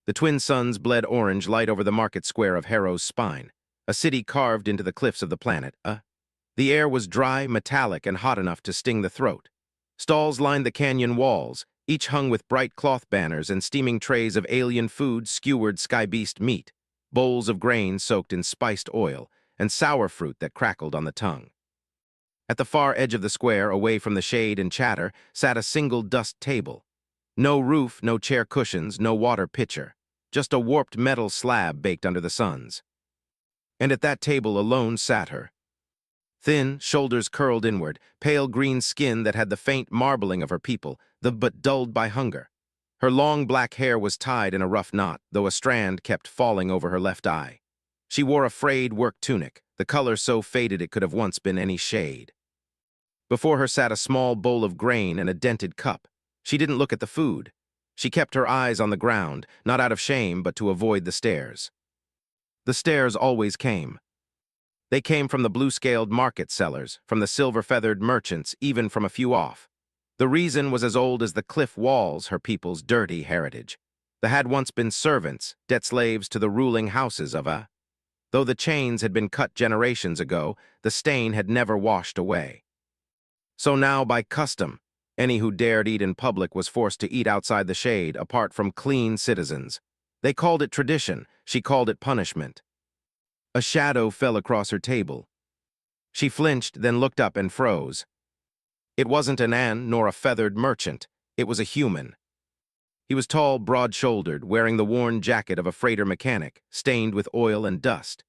The twin suns bled orange light over the market square of Harrow's spine, a city carved into the cliffs of the planet. The air was dry, metallic, and hot enough to sting the throat. Stalls lined the canyon walls, each hung with bright cloth banners and steaming trays of alien food, skewered sky beast meat, bowls of grain soaked in spiced oil, and sour fruit that crackled on the tongue. At the far edge of the square, away from the shade and chatter, sat a single dust table. No roof, no chair cushions, no water pitcher, just a warped metal slab baked under the suns. And at that table alone sat her. Thin, shoulders curled inward, pale green skin that had the faint marbling of her people, but dulled by hunger. Her long black hair was tied in a rough knot, though a strand kept falling over her left eye. She wore a frayed work tunic, the color so faded it could have once been any shade. Before her sat a small bowl of grain and a dented cup. She didn't look at the food. She kept her eyes on the ground, not out of shame, but to avoid the stares. The stares always came. They came from the blue-scaled market sellers, from the silver-feathered merchants, even from a few off. The reason was as old as the cliff walls, her people's dirty heritage. They had once been servants, debt slaves to the ruling houses of a. Though the chains had been cut generations ago, the stain had never washed away. So now, by custom, any who dared eat in public was forced to eat outside the shade, apart from clean citizens. They called it tradition, she called it punishment. A shadow fell across her table. She flinched, then looked up and froze. It wasn't an Ann nor a feathered merchant, it was a human. He was tall, broad-shouldered, wearing the worn jacket of a freighter mechanic, stained with oil and dust.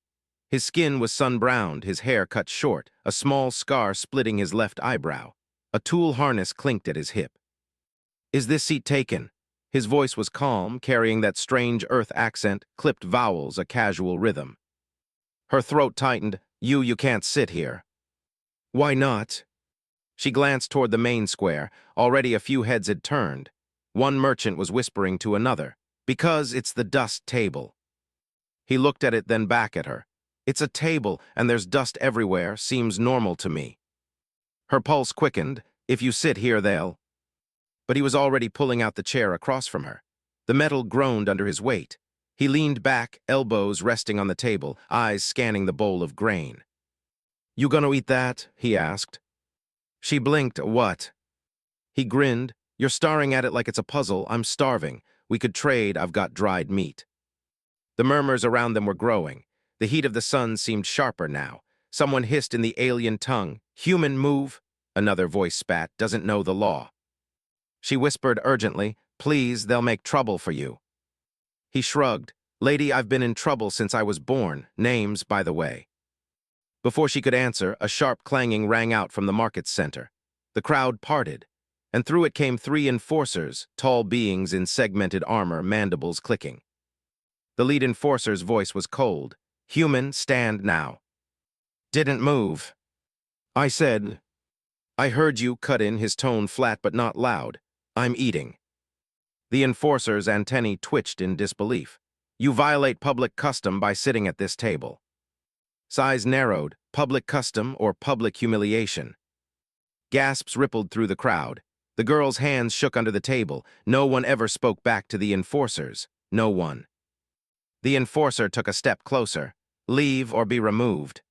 His skin was sun-browned, his hair cut short, a small scar splitting his left eyebrow. A tool harness clinked at his hip. "Is this seat taken?" His voice was calm, carrying that strange earth accent, clipped vowels, a casual rhythm. Her throat tightened. You can't sit here." "Why not?" She glanced toward the main square. Already a few heads had turned. One merchant was whispering to another, "Because it's the dust table." He looked at it, then back at her. "It's a table, and there's dust everywhere, seems normal to me." Her pulse quickened. "If you sit here, they'll—" But he was already pulling out the chair across from her. The metal groaned under his weight. He leaned back, elbows resting on the table, eyes scanning the bowl of grain. "You gonna eat that?" he asked. She blinked. "What?" He grinned. "You're staring at it like it's a puzzle. I'm starving. We could trade. I've got dried meat." The murmurs around them were growing. The heat of the sun seemed sharper now. Someone hissed in the alien tongue, "Human, move!" Another voice spat, "Doesn't know the law." She whispered urgently, "Please, they'll make trouble for you." He shrugged. "Lady, I've been in trouble since I was born. Names, by the way." Before she could answer, a sharp clanging rang out from the market center. The crowd parted, and through it came three enforcers, tall beings in segmented armor, mandibles clicking. The lead enforcer's voice was cold. "Human, stand now." "Didn't move." "I said—" "I heard you," cut in, his tone flat but not loud. "I'm eating." The enforcer's antennae twitched in disbelief. "You violate public custom by sitting at this table." Size narrowed. Public custom or public humiliation? Gasps rippled through the crowd. The girl's hands shook under the table. No one ever spoke back to the enforcers. No one. The enforcer took a step closer. "Leave or be removed."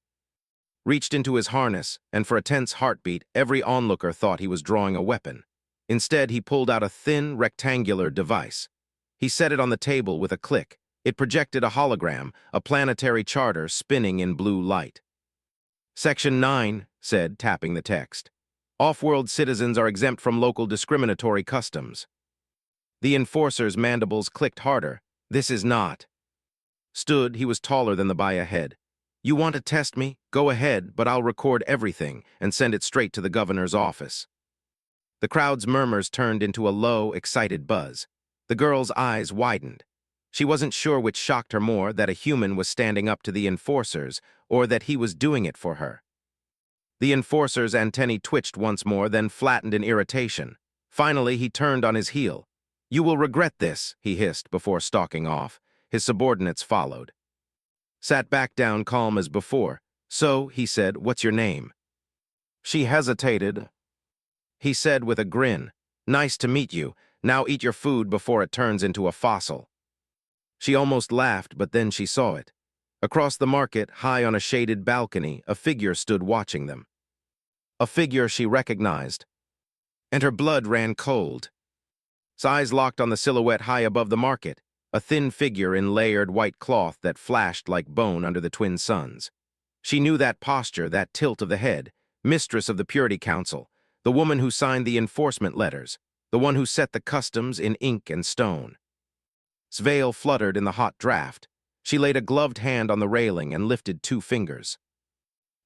Reached into his harness, and for a tense heartbeat, every onlooker thought he was drawing a weapon. Instead, he pulled out a thin, rectangular device. He set it on the table with a click. It projected a hologram, a planetary charter spinning in blue light. "Section 9, said, tapping the text. "Off-world citizens are exempt from local discriminatory customs." The enforcer's mandibles clicked harder. "This is not." Stood, he was taller than the Baya head. "You want to test me? Go ahead, but I'll record everything and send it straight to the governor's office." The crowd's murmurs turned into a low, excited buzz. The girl's eyes widened. She wasn't sure which shocked her more, that a human was standing up to the enforcers, or that he was doing it for her. The enforcer's antennae twitched once more, then flattened in irritation. Finally, he turned on his heel. "You will regret this," he hissed before stalking off. His subordinates followed. Sat back down, calm as before. "So," he said, "what's your name?" She hesitated. He said with a grin, "Nice to meet you. Now eat your food before it turns into a fossil." She almost laughed, but then she saw it. Across the market, high on a shaded balcony, a figure stood watching them. A figure she recognized, and her blood ran cold. Eyes locked on the silhouette high above the market, a thin figure in layered white cloth that flashed like bone under the twin suns. She knew that posture, that tilt of the head, mistress of the Purity Council, the woman who signed the enforcement letters, the one who set the customs in ink and stone. Sveil fluttered in the hot draft. She laid a gloved hand on the railing and lifted 2 fingers.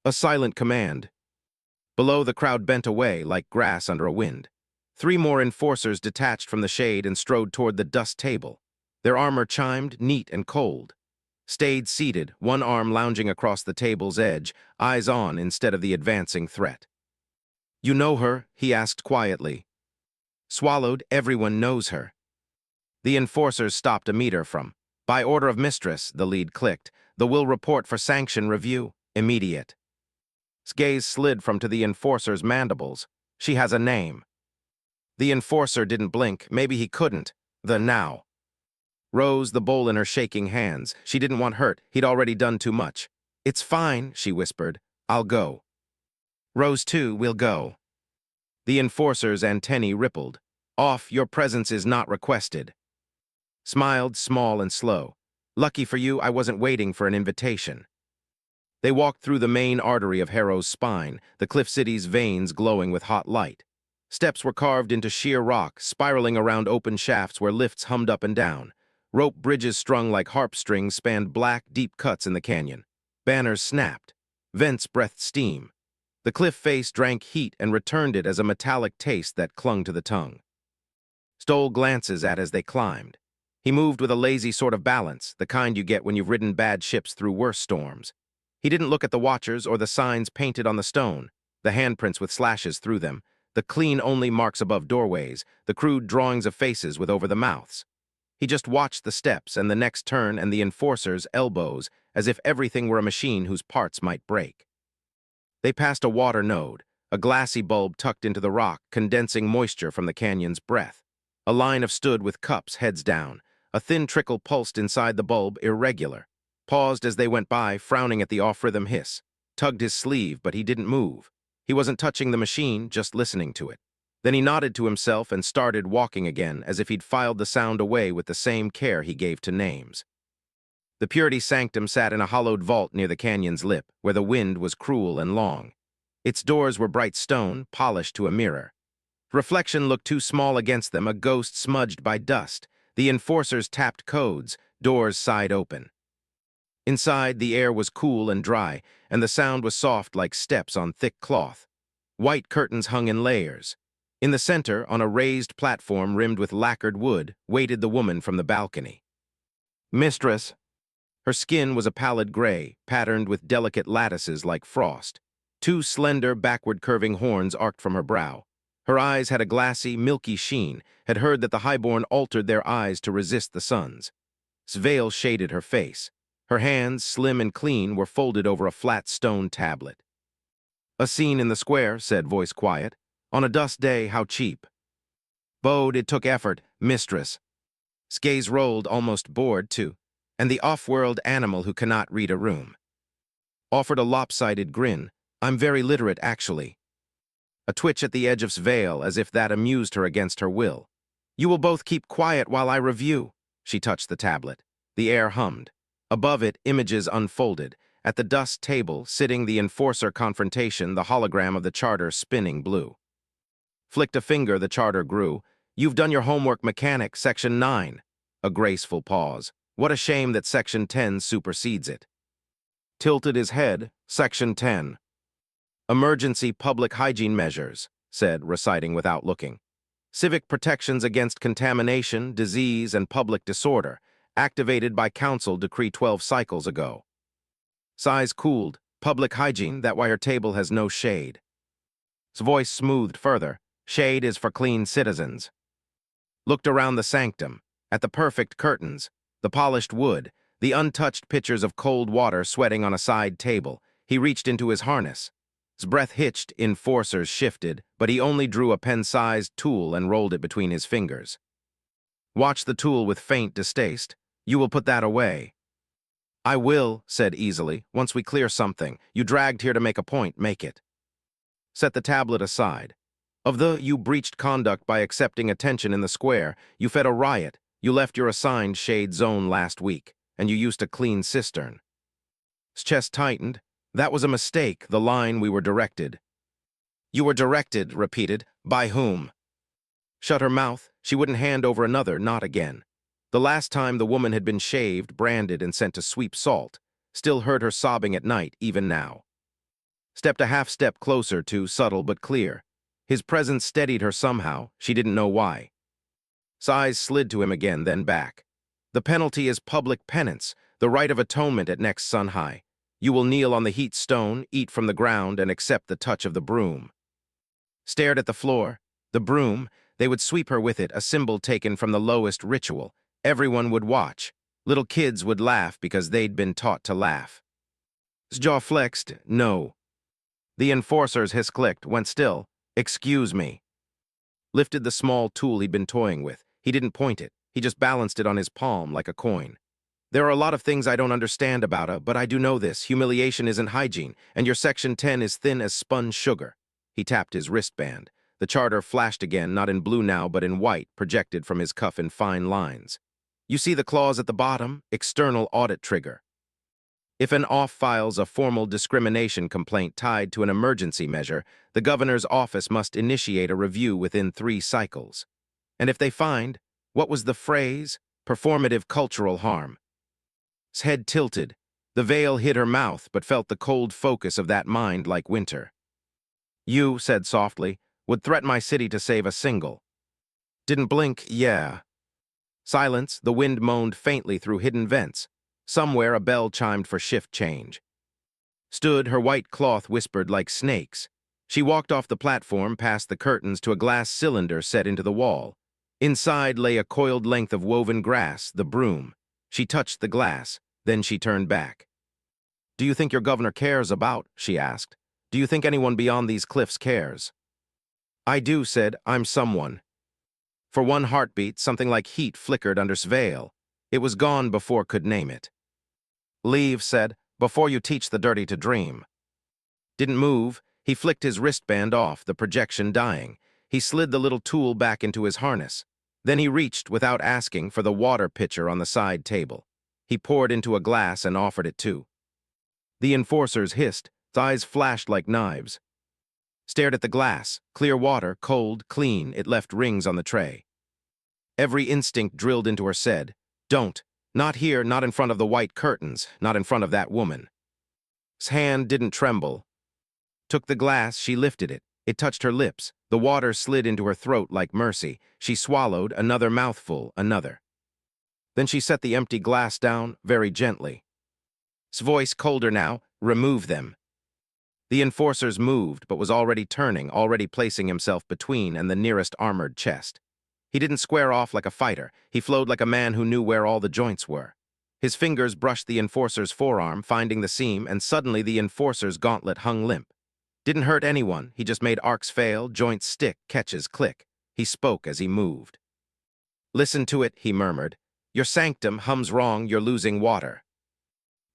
A silent command. Below, the crowd bent away like grass under a wind. 3 more enforcers detached from the shade and strode toward the dust table. Their armor chimed, neat and cold. Stayed seated, one arm lounging across the table's edge, eyes on instead of the advancing threat. "You know her?" he asked quietly. Swallowed, everyone knows her. The enforcers stopped a meter from. "By order of mistress," the lead clicked. "The will report for sanction review. Immediate." His gaze slid from to the enforcer's mandibles. "She has a name." The enforcer didn't blink. Maybe he couldn't. The now. Rose, the bowl in her shaking hands. She didn't want hurt. He'd already done too much. "It's fine," she whispered. "I'll go." "Rose too, we'll go." The enforcer's antennae rippled. "Off, your presence is not requested." Smiled, small and slow. "Lucky for you, I wasn't waiting for an invitation." They walked through the main artery of Harrow's spine, the Cliff City's veins glowing with hot light. Steps were carved into sheer rock, spiraling around open shafts where lifts hummed up and down. Rope bridges strung like harp strings spanned black, deep cuts in the canyon. Banners snapped. Vents breathed steam. The cliff face drank heat and returned it as a metallic taste that clung to the tongue. Stole glances at as they climbed. He moved with a lazy sort of balance, the kind you get when you've ridden bad ships through worse storms. He didn't look at the watchers or the signs painted on the stone, the handprints with slashes through them, the clean-only marks above doorways, the crude drawings of faces with over the mouths. He just watched the steps and the next turn and the enforcer's elbows, as if everything were a machine whose parts might break. They passed a water node, a glassy bulb tucked into the rock, condensing moisture from the canyon's breath. A line of stood with cups, heads down. A thin trickle pulsed inside the bulb, irregular. Paused as they went by, frowning at the off-rhythm hiss. Tugged his sleeve, but he didn't move. He wasn't touching the machine, just listening to it. Then he nodded to himself and started walking again, as if he'd filed the sound away with the same care he gave to names. The Purity Sanctum sat in a hollowed vault near the canyon's lip, where the wind was cruel and long. Its doors were bright stone, polished to a mirror. Reflection looked too small against them, a ghost smudged by dust. The enforcers tapped codes, doors sighed open. Inside, the air was cool and dry, and the sound was soft like steps on thick cloth. White curtains hung in layers. In the center, on a raised platform rimmed with lacquered wood, waited the woman from the balcony. "Mistress." Her skin was a pallid gray, patterned with delicate lattices like frost. 2 slender, backward-curving horns arced from her brow. Her eyes had a glassy, milky sheen, had heard that the highborn altered their eyes to resist the sun's. Sveil shaded her face. Her hands, slim and clean, were folded over a flat stone tablet. "A scene in the square," said voice quiet. "On a dust day, how cheap." "Bode, it took effort, mistress." Gaze rolled, almost bored, too. "And the off-world animal who cannot read a room." Offered a lopsided grin. "I'm very literate, actually." A twitch at the edge of Sveil, as if that amused her against her will. "You will both keep quiet while I review." She touched the tablet. The air hummed. Above it, images unfolded. At the dust table, sitting the enforcer confrontation, the hologram of the charter spinning blue. Flicked a finger, the charter grew. "You've done your homework, mechanic, Section 9. A graceful pause. "What a shame that Section 10 supersedes it." Tilted his head, "Section 10. Emergency public hygiene measures," said, reciting without looking. "Civic protections against contamination, disease, and public disorder, activated by Council Decree 12 cycles ago." Sighs cooled. "Public hygiene, that why her table has no shade." His voice smoothed further. "Shade is for clean citizens." Looked around the sanctum, at the perfect curtains, the polished wood, the untouched pitchers of cold water sweating on a side table. He reached into his harness. His breath hitched, enforcers shifted, but he only drew a pen-sized tool and rolled it between his fingers. Watched the tool with faint distaste. You will put that away. I will, said easily. Once we clear something, you dragged here to make a point, make it. Set the tablet aside. You breached conduct by accepting attention in the square, you fed a riot, you left your assigned shade zone last week, and you used a clean cistern. His chest tightened. That was a mistake, the line we were directed. You were directed, repeated. By whom? Shut her mouth. She wouldn't hand over another, not again. The last time the woman had been shaved, branded, and sent to sweep salt. Still heard her sobbing at night, even now. Stepped a half-step closer to, subtle but clear. His presence steadied her somehow, she didn't know why. Sighs slid to him again, then back. The penalty is public penance, the right of atonement at next sun high. You will kneel on the heat stone, eat from the ground, and accept the touch of the broom. Stared at the floor. The broom, they would sweep her with it, a symbol taken from the lowest ritual. Everyone would watch. Little kids would laugh because they'd been taught to laugh. His jaw flexed. No. The enforcer's hiss clicked, went still. Excuse me. Lifted the small tool he'd been toying with. He didn't point it. He just balanced it on his palm like a coin. There are a lot of things I don't understand about her, but I do know this. Humiliation isn't hygiene, and your Section 10 is thin as spun sugar. He tapped his wristband. The charter flashed again, not in blue now, but in white, projected from his cuff in fine lines. You see the clause at the bottom? External audit trigger. If an OFF files a formal discrimination complaint tied to an emergency measure, the governor's office must initiate a review within 3 cycles. And if they find, what was the phrase? Performative cultural harm. His head tilted. The veil hid her mouth, but felt the cold focus of that mind like winter. You, said softly, would threaten my city to save a single. Didn't blink, yeah. Silence, the wind moaned faintly through hidden vents. Somewhere a bell chimed for shift change. Stood, her white cloth whispered like snakes. She walked off the platform past the curtains to a glass cylinder set into the wall. Inside lay a coiled length of woven grass, the broom. She touched the glass, then she turned back. Do you think your governor cares about? She asked. Do you think anyone beyond these cliffs cares? I do, said. I'm someone. For one heartbeat, something like heat flickered under his veil. It was gone before could name it. Leave, said, before you teach the dirty to dream. Didn't move. He flicked his wristband off, the projection dying. He slid the little tool back into his harness. Then he reached, without asking, for the water pitcher on the side table. He poured into a glass and offered it too. The enforcers hissed. His eyes flashed like knives. Stared at the glass. Clear water, cold, clean, it left rings on the tray. Every instinct drilled into her said, don't. Not here, not in front of the white curtains, not in front of that woman. His hand didn't tremble. Took the glass, she lifted it. It touched her lips. The water slid into her throat like mercy. She swallowed, another mouthful, another. Then she set the empty glass down, very gently. His voice colder now, remove them. The enforcers moved, but was already turning, already placing himself between and the nearest armored chest. He didn't square off like a fighter. He flowed like a man who knew where all the joints were. His fingers brushed the enforcer's forearm, finding the seam, and suddenly the enforcer's gauntlet hung limp. Didn't hurt anyone, he just made arcs fail, joints stick, catches click. He spoke as he moved. Listen to it, he murmured. Your sanctum hums wrong, you're losing water.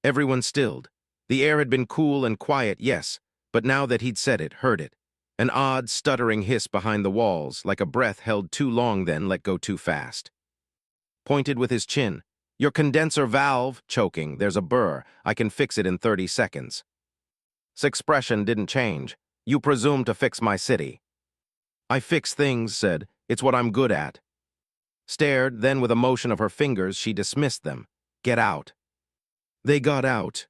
Everyone stilled. The air had been cool and quiet, yes, but now that he'd said it, heard it. An odd, stuttering hiss behind the walls, like a breath held too long then let go too fast. Pointed with his chin. Your condenser valve, choking, there's a burr. I can fix it in 30 seconds. His expression didn't change. You presume to fix my city. I fix things, said. It's what I'm good at. Stared, then with a motion of her fingers, she dismissed them. Get out. They got out.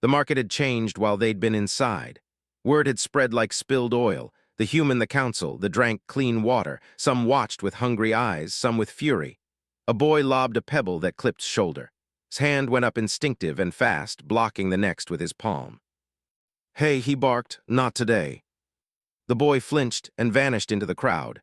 The market had changed while they'd been inside. Word had spread like spilled oil. The human, the council, the drank clean water. Some watched with hungry eyes, some with fury. A boy lobbed a pebble that clipped shoulder. His hand went up instinctive and fast, blocking the next with his palm. Hey, he barked, not today. The boy flinched and vanished into the crowd.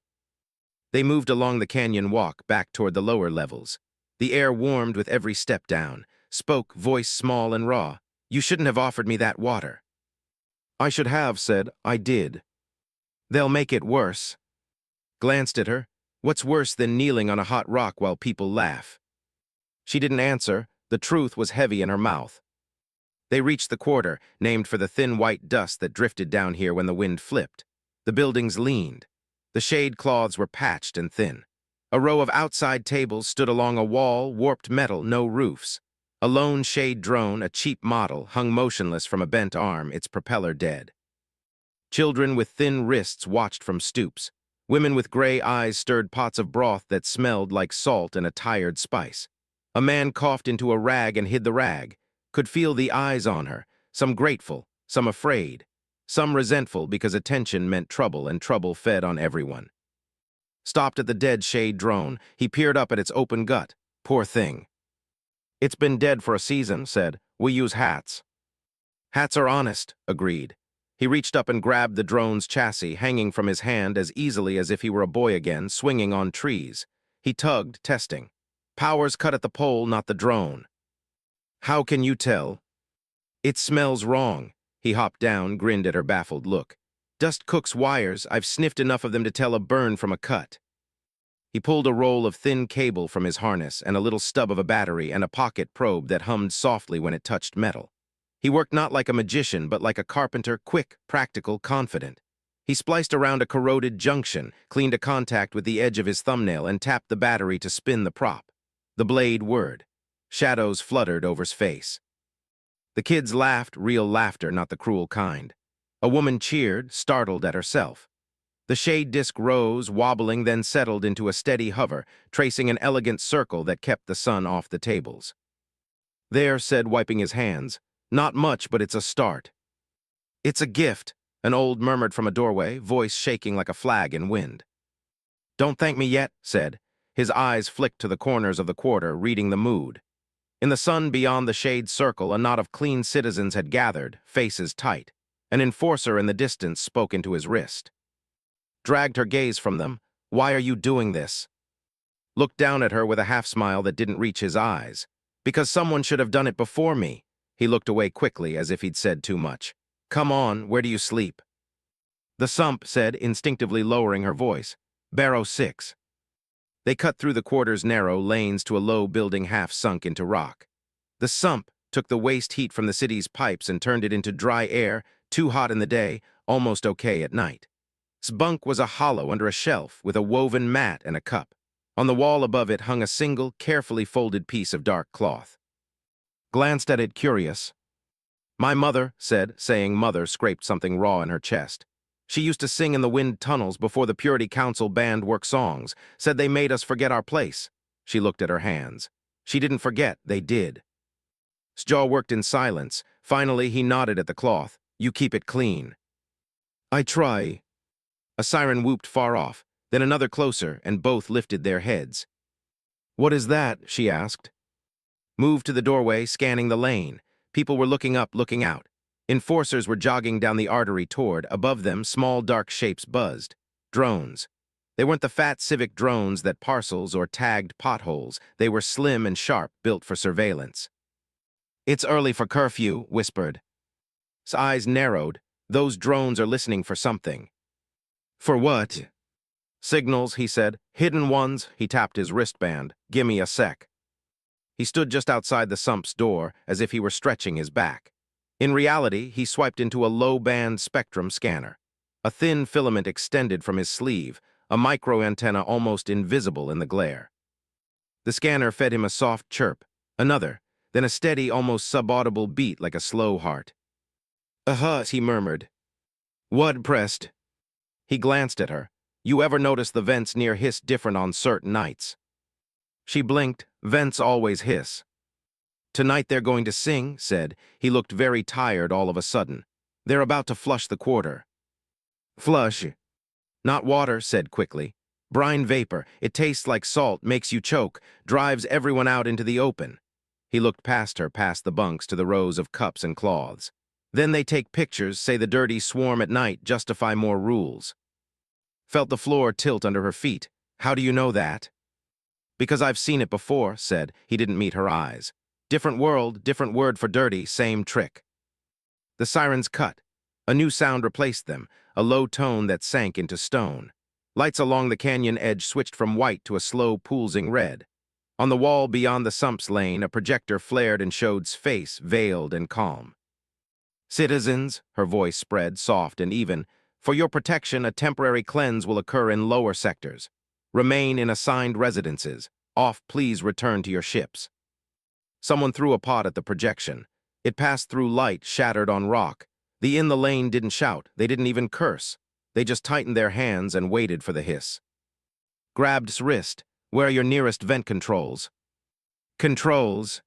They moved along the canyon walk back toward the lower levels. The air warmed with every step down. Spoke, voice small and raw. You shouldn't have offered me that water. I should have, said. I did. They'll make it worse. Glanced at her. What's worse than kneeling on a hot rock while people laugh? She didn't answer. The truth was heavy in her mouth. They reached the quarter, named for the thin white dust that drifted down here when the wind flipped. The buildings leaned. The shade cloths were patched and thin. A row of outside tables stood along a wall, warped metal, no roofs. A lone shade drone, a cheap model, hung motionless from a bent arm, its propeller dead. Children with thin wrists watched from stoops. Women with gray eyes stirred pots of broth that smelled like salt and a tired spice. A man coughed into a rag and hid the rag. Could feel the eyes on her, some grateful, some afraid, some resentful because attention meant trouble and trouble fed on everyone. Stopped at the dead shade drone, he peered up at its open gut. Poor thing. It's been dead for a season, said. We use hats. Hats are honest, agreed. He reached up and grabbed the drone's chassis, hanging from his hand as easily as if he were a boy again, swinging on trees. He tugged, testing. Powers cut at the pole, not the drone. How can you tell? It smells wrong. He hopped down, grinned at her baffled look. Dust cooks wires. I've sniffed enough of them to tell a burn from a cut. He pulled a roll of thin cable from his harness and a little stub of a battery and a pocket probe that hummed softly when it touched metal. He worked not like a magician, but like a carpenter, quick, practical, confident. He spliced around a corroded junction, cleaned a contact with the edge of his thumbnail, and tapped the battery to spin the prop. The blade whirred. Shadows fluttered over his face. The kids laughed, real laughter, not the cruel kind. A woman cheered, startled at herself. The shade disc rose, wobbling, then settled into a steady hover, tracing an elegant circle that kept the sun off the tables. There, said, wiping his hands. Not much, but it's a start. It's a gift, an old murmured from a doorway, voice shaking like a flag in wind. Don't thank me yet, said. His eyes flicked to the corners of the quarter, reading the mood. In the sun beyond the shade circle, a knot of clean citizens had gathered, faces tight. An enforcer in the distance spoke into his wrist. Dragged her gaze from them. Why are you doing this? Looked down at her with a half-smile that didn't reach his eyes. Because someone should have done it before me. He looked away quickly, as if he'd said too much. Come on, where do you sleep? The sump said, instinctively lowering her voice. Barrow 6. They cut through the quarter's narrow lanes to a low building half sunk into rock. The sump took the waste heat from the city's pipes and turned it into dry air, too hot in the day, almost okay at night. Its bunk was a hollow under a shelf with a woven mat and a cup. On the wall above it hung a single, carefully folded piece of dark cloth. Glanced at it, curious. My mother, said, saying mother scraped something raw in her chest. She used to sing in the wind tunnels before the Purity Council banned work songs, said they made us forget our place. She looked at her hands. She didn't forget, they did. His jaw worked in silence. Finally, he nodded at the cloth. You keep it clean. I try. A siren whooped far off, then another closer, and both lifted their heads. What is that? She asked. Moved to the doorway, scanning the lane. People were looking up, looking out. Enforcers were jogging down the artery toward. Above them, small dark shapes buzzed. Drones. They weren't the fat civic drones that parcels or tagged potholes. They were slim and sharp, built for surveillance. It's early for curfew, whispered. His eyes narrowed. Those drones are listening for something. For what? Signals, he said. Hidden ones, he tapped his wristband. Gimme a sec. He stood just outside the sump's door, as if he were stretching his back. In reality, he swiped into a low-band spectrum scanner. A thin filament extended from his sleeve, a micro-antenna almost invisible in the glare. The scanner fed him a soft chirp, another, then a steady, almost subaudible beat like a slow heart. He murmured. What pressed? He glanced at her. You ever notice the vents near hiss different on certain nights? She blinked. Vents always hiss. Tonight they're going to sing, said. He looked very tired all of a sudden. They're about to flush the quarter. Flush. Not water, said quickly. Brine vapor. It tastes like salt, makes you choke, drives everyone out into the open. He looked past her, past the bunks, to the rows of cups and cloths. Then they take pictures, say the dirty swarm at night, justify more rules. Felt the floor tilt under her feet. How do you know that? Because I've seen it before, said. He didn't meet her eyes. Different world, different word for dirty, same trick. The sirens cut. A new sound replaced them, a low tone that sank into stone. Lights along the canyon edge switched from white to a slow, pulsing red. On the wall beyond the sump's lane, a projector flared and showed face veiled and calm. "Citizens," her voice spread, soft and even, "for your protection, a temporary cleanse will occur in lower sectors. Remain in assigned residences. Off, please return to your ships." Someone threw a pot at the projection. It passed through light, shattered on rock. The in the lane didn't shout. They didn't even curse. They just tightened their hands and waited for the hiss. Grabbed's wrist. "Where are your nearest vent controls?" "Controls?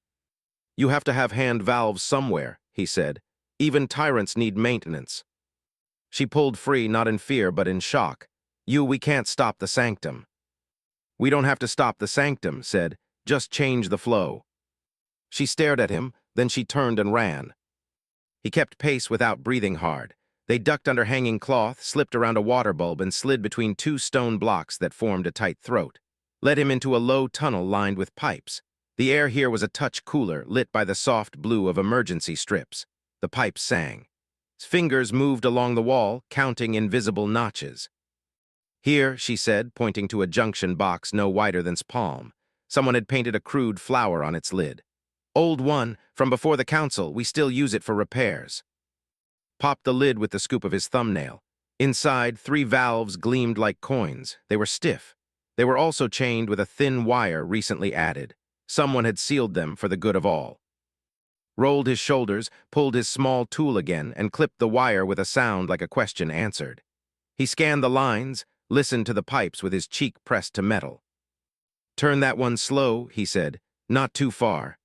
You have to have hand valves somewhere," he said. "Even tyrants need maintenance." She pulled free, not in fear, but in shock. We can't stop the sanctum." "We don't have to stop the sanctum," said. "Just change the flow." She stared at him, then she turned and ran. He kept pace without breathing hard. They ducked under hanging cloth, slipped around a water bulb, and slid between two stone blocks that formed a tight throat. Led him into a low tunnel lined with pipes. The air here was a touch cooler, lit by the soft blue of emergency strips. The pipes sang. His fingers moved along the wall, counting invisible notches. "Here," she said, pointing to a junction box no wider than's palm. Someone had painted a crude flower on its lid. "Old one, from before the council. We still use it for repairs." Popped the lid with the scoop of his thumbnail. Inside, 3 valves gleamed like coins. They were stiff. They were also chained with a thin wire recently added. Someone had sealed them for the good of all. Rolled his shoulders, pulled his small tool again, and clipped the wire with a sound like a question answered. He scanned the lines, listened to the pipes with his cheek pressed to metal. "Turn that one slow," he said. "Not too far."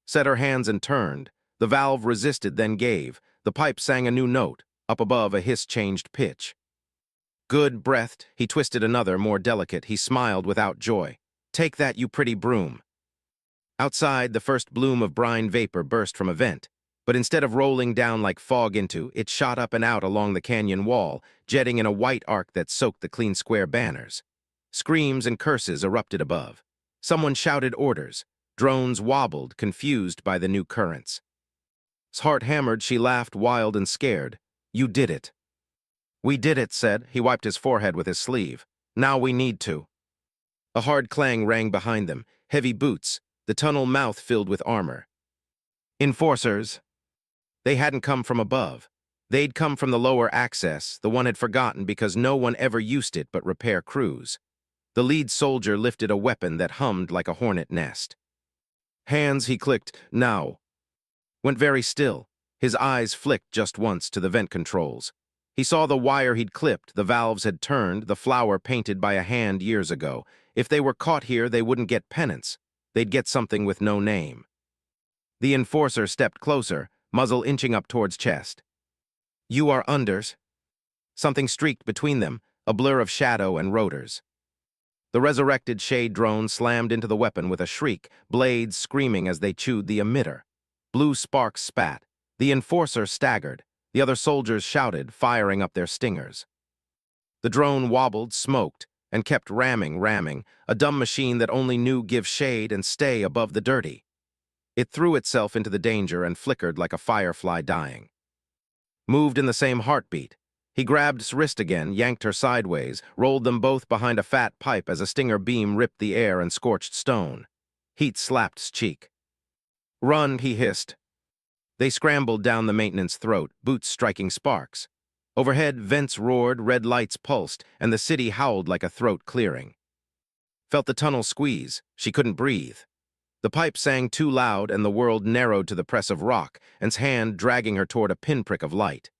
Set her hands and turned. The valve resisted, then gave. The pipe sang a new note. Up above, a hiss changed pitch. "Good," breathed. He twisted another, more delicate. He smiled without joy. "Take that, you pretty broom." Outside, the first bloom of brine vapor burst from a vent, but instead of rolling down like fog into, it shot up and out along the canyon wall, jetting in a white arc that soaked the clean square banners. Screams and curses erupted above. Someone shouted orders. Drones wobbled, confused by the new currents. His heart hammered. She laughed, wild and scared. "You did it." "We did it," said. He wiped his forehead with his sleeve. "Now we need to." A hard clang rang behind them. Heavy boots. The tunnel mouth filled with armor. Enforcers. They hadn't come from above. They'd come from the lower access. The one had forgotten because no one ever used it but repair crews. The lead soldier lifted a weapon that hummed like a hornet nest. "Hands," he clicked. "Now." Went very still. His eyes flicked just once to the vent controls. He saw the wire he'd clipped, the valves had turned, the flower painted by a hand years ago. If they were caught here, they wouldn't get penance. They'd get something with no name. The enforcer stepped closer, muzzle inching up towards chest. "You are unders." Something streaked between them, a blur of shadow and rotors. The resurrected shade drone slammed into the weapon with a shriek, blades screaming as they chewed the emitter. Blue sparks spat. The enforcer staggered. The other soldiers shouted, firing up their stingers. The drone wobbled, smoked, and kept ramming, a dumb machine that only knew give shade and stay above the dirty. It threw itself into the danger and flickered like a firefly dying. Moved in the same heartbeat. He grabbed his wrist again, yanked her sideways, rolled them both behind a fat pipe as a stinger beam ripped the air and scorched stone. Heat slapped his cheek. "Run," he hissed. They scrambled down the maintenance throat, boots striking sparks. Overhead, vents roared, red lights pulsed, and the city howled like a throat clearing. Felt the tunnel squeeze. She couldn't breathe. The pipe sang too loud, and the world narrowed to the press of rock, and's hand dragging her toward a pinprick of light.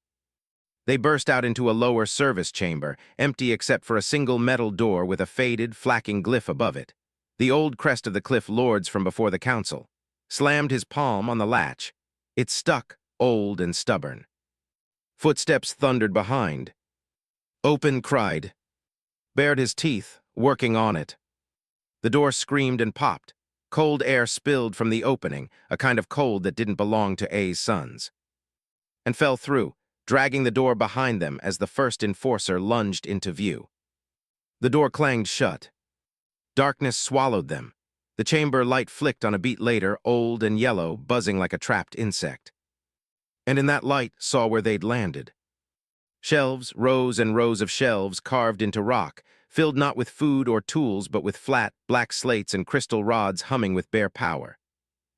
They burst out into a lower service chamber, empty except for a single metal door with a faded, flacking glyph above it. The old crest of the cliff lords from before the council. Slammed his palm on the latch. It stuck, old and stubborn. Footsteps thundered behind. "Open," cried. Bared his teeth, working on it. The door screamed and popped. Cold air spilled from the opening, a kind of cold that didn't belong to A's sons. And fell through, dragging the door behind them as the first enforcer lunged into view. The door clanged shut. Darkness swallowed them. The chamber light flicked on a beat later, old and yellow, buzzing like a trapped insect. And in that light saw where they'd landed. Shelves, rows and rows of shelves carved into rock, filled not with food or tools but with flat, black slates and crystal rods humming with bare power.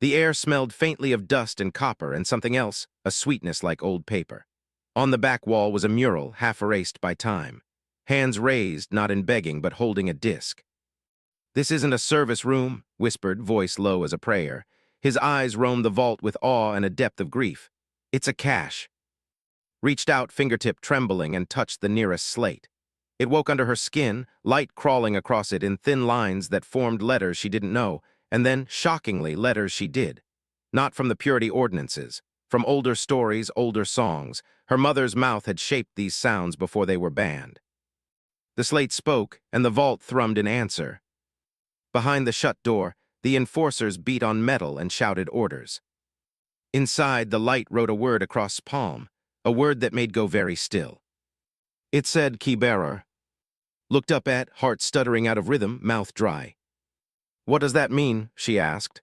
The air smelled faintly of dust and copper and something else, a sweetness like old paper. On the back wall was a mural, half erased by time. Hands raised, not in begging, but holding a disc. "This isn't a service room," whispered, voice low as a prayer. His eyes roamed the vault with awe and a depth of grief. "It's a cache." Reached out, fingertip trembling, and touched the nearest slate. It woke under her skin, light crawling across it in thin lines that formed letters she didn't know, and then, shockingly, letters she did. Not from the purity ordinances, from older stories, older songs. Her mother's mouth had shaped these sounds before they were banned. The slate spoke, and the vault thrummed in answer. Behind the shut door, the enforcers beat on metal and shouted orders. Inside, the light wrote a word across palm, a word that made go very still. It said, "Key bearer." Looked up at, heart stuttering out of rhythm, mouth dry. "What does that mean?" she asked.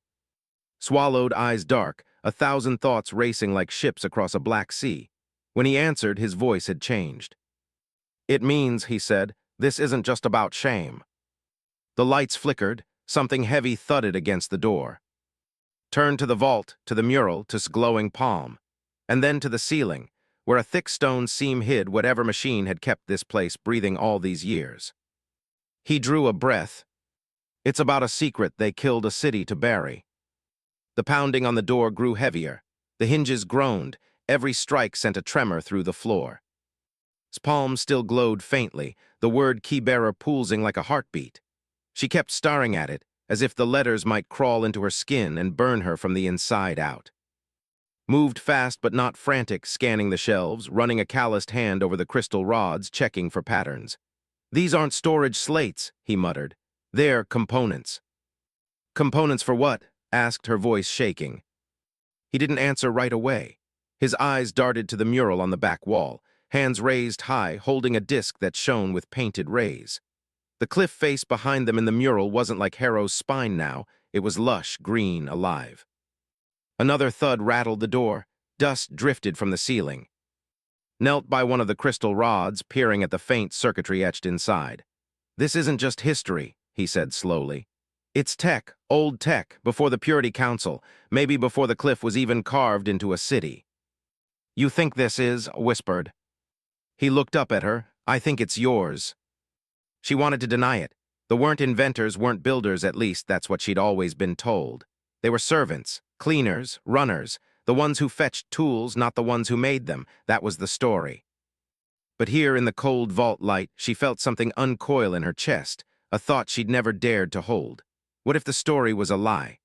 Swallowed, eyes dark, 1,000 thoughts racing like ships across a black sea. When he answered, his voice had changed. "It means," he said, "this isn't just about shame." The lights flickered, something heavy thudded against the door. Turned to the vault, to the mural, to glowing palm, and then to the ceiling, where a thick stone seam hid whatever machine had kept this place breathing all these years. He drew a breath. "It's about a secret they killed a city to bury." The pounding on the door grew heavier. The hinges groaned. Every strike sent a tremor through the floor. His palm still glowed faintly, the word keybearer pulsing like a heartbeat. She kept staring at it, as if the letters might crawl into her skin and burn her from the inside out. Moved fast but not frantic, scanning the shelves, running a calloused hand over the crystal rods, checking for patterns. "These aren't storage slates," he muttered. "They're components." "Components for what?" asked, her voice shaking. He didn't answer right away. His eyes darted to the mural on the back wall, hands raised high, holding a disc that shone with painted rays. The cliff face behind them in the mural wasn't like Harrow's spine now. It was lush, green, alive. Another thud rattled the door. Dust drifted from the ceiling. Knelt by one of the crystal rods, peering at the faint circuitry etched inside. "This isn't just history," he said slowly. "It's tech, old tech, before the Purity Council, maybe before the cliff was even carved into a city." "You think this is?" whispered. He looked up at her. "I think it's yours." She wanted to deny it. The weren't inventors, weren't builders, at least that's what she'd always been told. They were servants, cleaners, runners, the ones who fetched tools, not the ones who made them. That was the story. But here in the cold vault light, she felt something uncoil in her chest, a thought she'd never dared to hold. What if the story was a lie?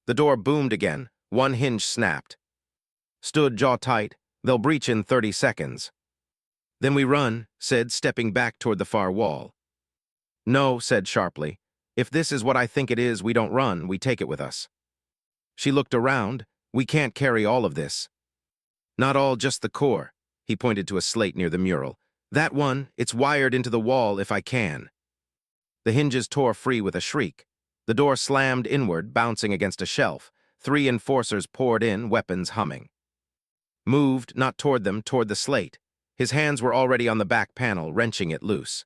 The door boomed again. One hinge snapped. Stood jaw tight. "They'll breach in 30 seconds. "Then we run," said, stepping back toward the far wall. "No," said sharply. "If this is what I think it is, we don't run, we take it with us." She looked around. "We can't carry all of this." "Not all, just the core." He pointed to a slate near the mural. "That one, it's wired into the wall if I can." The hinges tore free with a shriek. The door slammed inward, bouncing against a shelf. 3 enforcers poured in, weapons humming. Moved, not toward them, toward the slate. His hands were already on the back panel, wrenching it loose.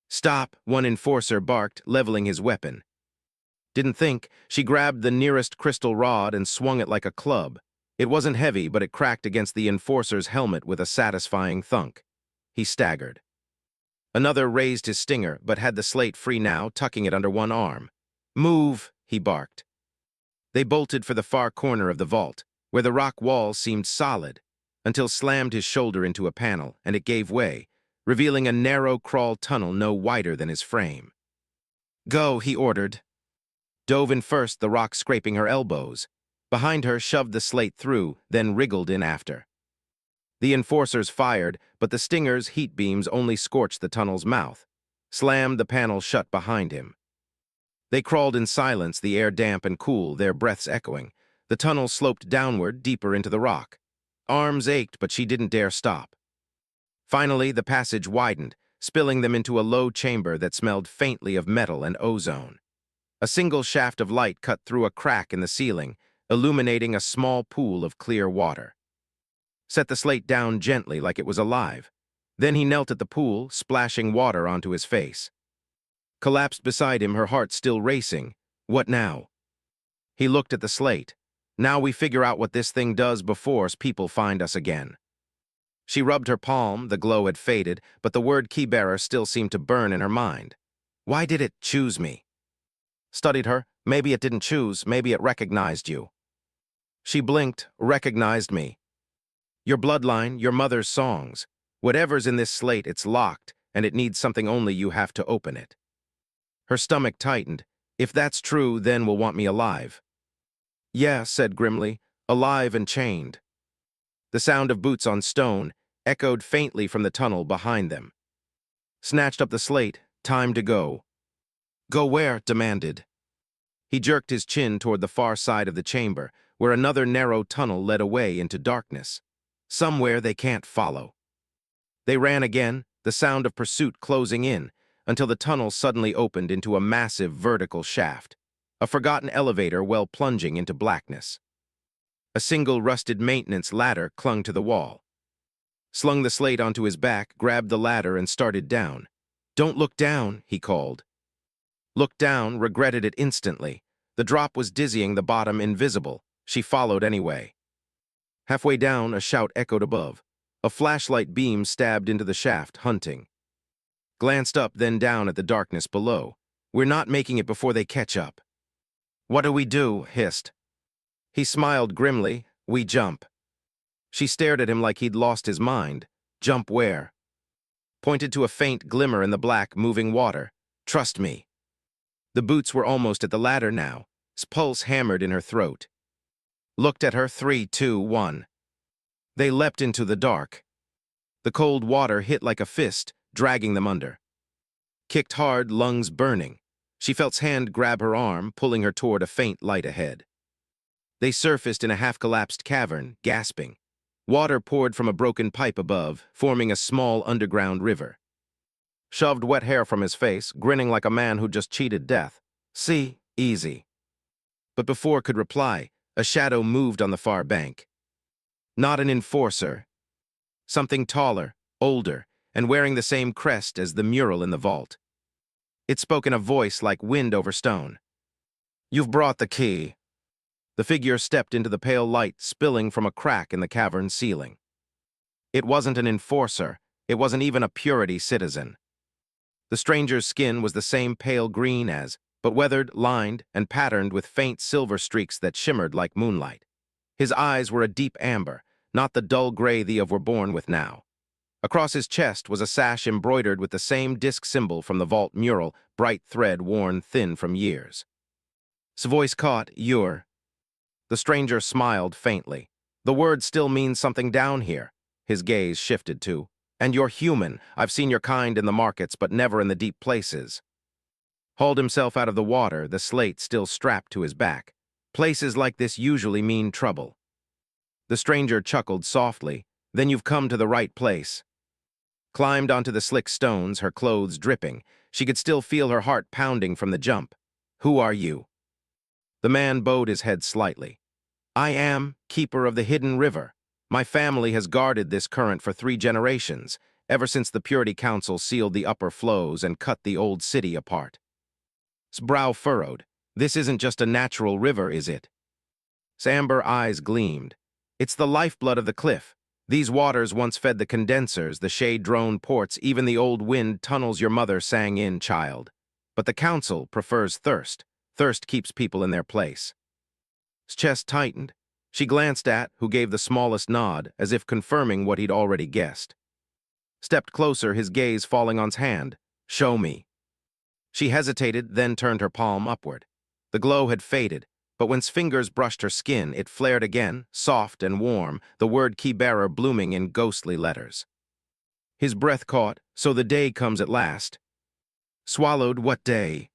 "Stop," one enforcer barked, leveling his weapon. Didn't think. She grabbed the nearest crystal rod and swung it like a club. It wasn't heavy, but it cracked against the enforcer's helmet with a satisfying thunk. He staggered. Another raised his stinger, but had the slate free now, tucking it under one arm. "Move," he barked. They bolted for the far corner of the vault, where the rock wall seemed solid, until slammed his shoulder into a panel, and it gave way, revealing a narrow crawl tunnel no wider than his frame. "Go," he ordered. Dove in first, the rock scraping her elbows. Behind her, shoved the slate through, then wriggled in after. The enforcers fired, but the stinger's heat beams only scorched the tunnel's mouth, slammed the panel shut behind him. They crawled in silence, the air damp and cool, their breaths echoing. The tunnel sloped downward, deeper into the rock. Arms ached, but she didn't dare stop. Finally, the passage widened, spilling them into a low chamber that smelled faintly of metal and ozone. A single shaft of light cut through a crack in the ceiling, illuminating a small pool of clear water. Set the slate down gently like it was alive. Then he knelt at the pool, splashing water onto his face. Collapsed beside him, her heart still racing. What now? He looked at the slate. Now we figure out what this thing does before people find us again. She rubbed her palm, the glow had faded, but the word keybearer still seemed to burn in her mind. Why did it choose me? Studied her. Maybe it didn't choose, maybe it recognized you. She blinked, recognized me. Your bloodline, your mother's songs. Whatever's in this slate, it's locked, and it needs something only you have to open it. Her stomach tightened. If that's true, then we'll want me alive. Yeah, said grimly, alive and chained. The sound of boots on stone echoed faintly from the tunnel behind them. Snatched up the slate, time to go. Go where? Demanded. He jerked his chin toward the far side of the chamber, where another narrow tunnel led away into darkness. Somewhere they can't follow. They ran again, the sound of pursuit closing in, until the tunnel suddenly opened into a massive vertical shaft, a forgotten elevator well plunging into blackness. A single rusted maintenance ladder clung to the wall. Slung the slate onto his back, grabbed the ladder and started down. Don't look down, he called. Looked down, regretted it instantly. The drop was dizzying, the bottom invisible. She followed anyway. Halfway down, a shout echoed above. A flashlight beam stabbed into the shaft, hunting. Glanced up, then down at the darkness below. We're not making it before they catch up. What do we do? Hissed. He smiled grimly. We jump. She stared at him like he'd lost his mind. Jump where? Pointed to a faint glimmer in the black, moving water. Trust me. The boots were almost at the ladder now. His pulse hammered in her throat. Looked at her. 3, 2, 1. They leapt into the dark. The cold water hit like a fist, dragging them under. Kicked hard, lungs burning. She felt his hand grab her arm, pulling her toward a faint light ahead. They surfaced in a half-collapsed cavern, gasping. Water poured from a broken pipe above, forming a small underground river. Shoved wet hair from his face, grinning like a man who just cheated death. See, easy. But before could reply, a shadow moved on the far bank. Not an enforcer. Something taller, older, and wearing the same crest as the mural in the vault. It spoke in a voice like wind over stone. You've brought the key. The figure stepped into the pale light spilling from a crack in the cavern ceiling. It wasn't an enforcer. It wasn't even a purity citizen. The stranger's skin was the same pale green as, but weathered, lined, and patterned with faint silver streaks that shimmered like moonlight. His eyes were a deep amber, not the dull gray the of were born with now. Across his chest was a sash embroidered with the same disc symbol from the vault mural, bright thread worn thin from years. His voice caught, you're. The stranger smiled faintly. The word still means something down here. His gaze shifted to. And you're human. I've seen your kind in the markets, but never in the deep places. Hauled himself out of the water, the slate still strapped to his back. Places like this usually mean trouble. The stranger chuckled softly. Then you've come to the right place. Climbed onto the slick stones, her clothes dripping. She could still feel her heart pounding from the jump. Who are you? The man bowed his head slightly. I am keeper of the hidden river. My family has guarded this current for 3 generations, ever since the Purity Council sealed the upper flows and cut the old city apart. His brow furrowed. This isn't just a natural river, is it? His amber eyes gleamed. It's the lifeblood of the cliff. These waters once fed the condensers, the shade-drone ports, even the old wind tunnels your mother sang in, child. But the council prefers thirst. Thirst keeps people in their place. His chest tightened. She glanced at, who gave the smallest nod, as if confirming what he'd already guessed. Stepped closer, his gaze falling on his hand. Show me. She hesitated, then turned her palm upward. The glow had faded, but when his fingers brushed her skin, it flared again, soft and warm, the word keybearer blooming in ghostly letters. His breath caught, so the day comes at last. Swallowed, what day?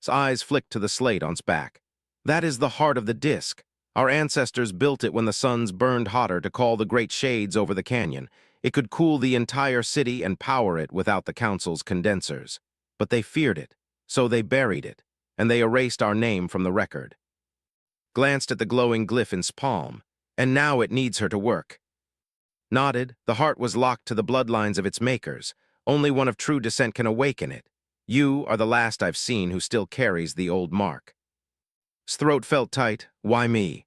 His eyes flicked to the slate on his back. That is the heart of the disk. Our ancestors built it when the suns burned hotter to call the great shades over the canyon. It could cool the entire city and power it without the council's condensers. But they feared it, so they buried it, and they erased our name from the record. Glanced at the glowing glyph in his palm, and now it needs her to work. Nodded, the heart was locked to the bloodlines of its makers. Only one of true descent can awaken it. You are the last I've seen who still carries the old mark. His throat felt tight. Why me?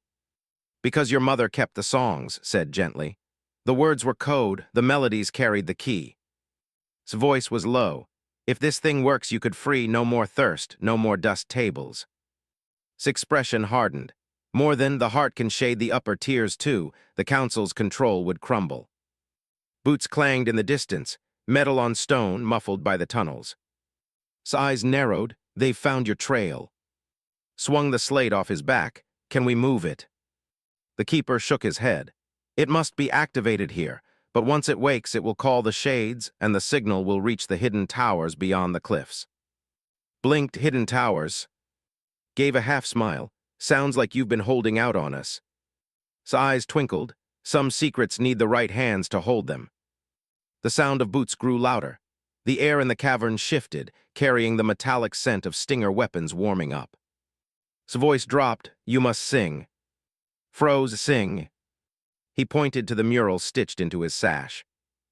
Because your mother kept the songs, said gently. The words were code, the melodies carried the key. His voice was low. If this thing works, you could free no more thirst, no more dust tables. His expression hardened. More than the heart can shade the upper tiers too, the council's control would crumble. Boots clanged in the distance, metal on stone muffled by the tunnels. His eyes narrowed. They've found your trail. Swung the slate off his back. Can we move it? The keeper shook his head. It must be activated here, but once it wakes it will call the shades and the signal will reach the hidden towers beyond the cliffs. Blinked hidden towers. Gave a half smile. Sounds like you've been holding out on us. His eyes twinkled. Some secrets need the right hands to hold them. The sound of boots grew louder. The air in the cavern shifted, carrying the metallic scent of stinger weapons warming up. His voice dropped. You must sing. Froze, sing. He pointed to the mural stitched into his sash.